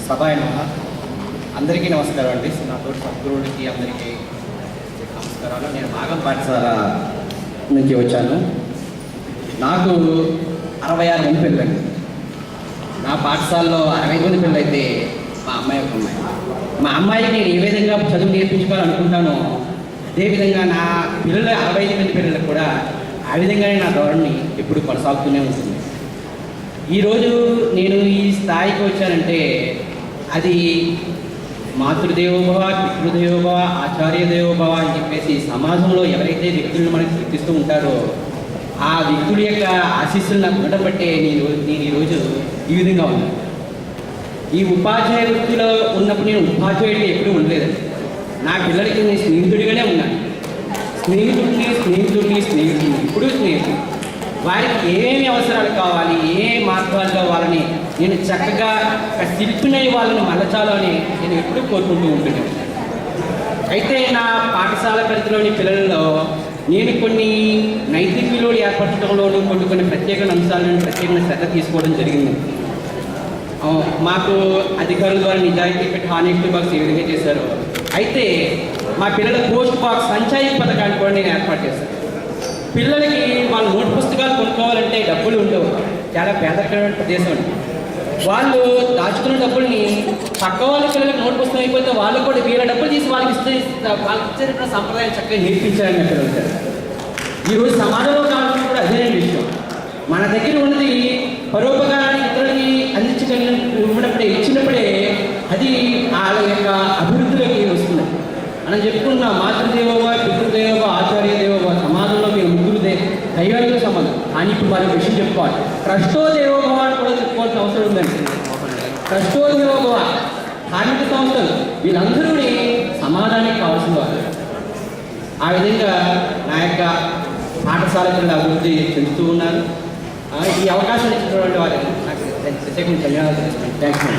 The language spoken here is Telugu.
సభాయ నమః. అందరికీ నమస్కారం అండి. నాతో సద్గురువులకి అందరికీ నమస్కారాలు. నేను భాగం పాఠశాల నుంచి వచ్చాను. నాకు 66 మంది పిల్లలండి. నా పాఠశాలలో 60 మంది పిల్లలు అయితే మా అమ్మాయి ఒక అమ్మాయి. మా అమ్మాయికి నేను ఏ విధంగా చదువు నేర్పించుకోవాలనుకుంటానో అదేవిధంగా నా పిల్లలు 65 మంది పిల్లలకు కూడా ఆ విధంగానే నా ధోరణి ఎప్పుడు కొనసాగుతూనే ఉంటుంది. ఈరోజు నేను ఈ స్థాయికి వచ్చానంటే అది మాతృదేవోభవ, పితృదేవోభవ, ఆచార్య దేవోభవ అని చెప్పేసి సమాజంలో ఎవరైతే వ్యక్తులను మనకు గుర్తిస్తూ ఉంటారో ఆ వ్యక్తుల యొక్క ఆశీస్సులు నాకు ఉండటం బట్టే నేను ఈరోజు ఈ విధంగా ఉన్నాను. ఈ ఉపాధ్యాయ వృత్తిలో ఉన్నప్పుడు నేను ఉపాధ్యాయుడిగా ఎప్పుడూ ఉండలేదండి. నా పిల్లలకి నేను స్నేహితుడిగానే ఉన్నాను. స్నేహితుడిని ఇప్పుడు స్నేహితుడు. వారికి ఏమేమి అవసరాలు కావాలి, ఏ మార్గాల్లో వాళ్ళని నేను చక్కగా ఒక శిల్పినై వాళ్ళని మలచాలని నేను ఎప్పుడూ కోరుకుంటూ ఉంటున్నాను. అయితే నా పాఠశాల పరిధిలోని పిల్లలలో నేను కొన్ని నైతిక విలువలు ఏర్పరచడంలోనూ కొన్ని ప్రత్యేక అంశాలను ప్రత్యేకంగా శ్రద్ధ తీసుకోవడం జరిగింది. మాకు అధికారుల ద్వారా నిజాయితీ పెట్టి హానెస్టీ బాక్స్ ఏ విధంగా చేశారో అయితే మా పిల్లల పోస్ట్ బాక్స్ సంచయీ పథకాన్ని కూడా నేను ఏర్పాటు చేశాను. పిల్లలకి వాళ్ళ నోట్ పుస్తకాలు కొనుక్కోవాలంటే డబ్బులు ఉండవు. చాలా పేదరికమైన ప్రదేశం అండి. వాళ్ళు దాచుకున్న డబ్బుల్ని పక్క వాళ్ళ పిల్లలకు నోట్ పుస్తకం అయిపోతే వాళ్ళు కూడా వీళ్ళ డబ్బులు తీసి వాళ్ళకి ఇచ్చే సంప్రదాయం చక్కగా నేర్పించాలని పిల్లలు. ఈరోజు సమాజంలో కావాల్సిన కూడా అదే విషయం. మన దగ్గర ఉన్నది పరోపకారాన్ని ఇతరులకి ఇచ్చినప్పుడే అది వాళ్ళ యొక్క అభివృద్ధిలోకి వస్తుంది. మనం చెప్పుకున్న మాతృదేవోభవ, పితృదేవోభవ, ఆచార్య దేవోభవ సమాజంలో మీరు ముగ్గురు దైవాలతో సంబంధం. కానీ ఇప్పుడు మరొక విషయం చెప్పుకోవాలి. ట్రస్టో దేవోభవ అని కూడా చెప్పుకోవాల్సిన అవసరం ఉందండి. ట్రస్టో దేవోభవ ధార్మిక సంస్థలు వీళ్ళందరూ సమాజానికి కావాల్సిన వారు. ఆ విధంగా నా యొక్క పాఠశాల పిల్లల అభివృద్ధి చెందుతూ ఉన్నారు. ఈ అవకాశం ఇచ్చినటువంటి వారికి నాకు ప్రత్యేకంగా ధన్యవాదాలు తెలుసుకుంటాను. థ్యాంక్స్.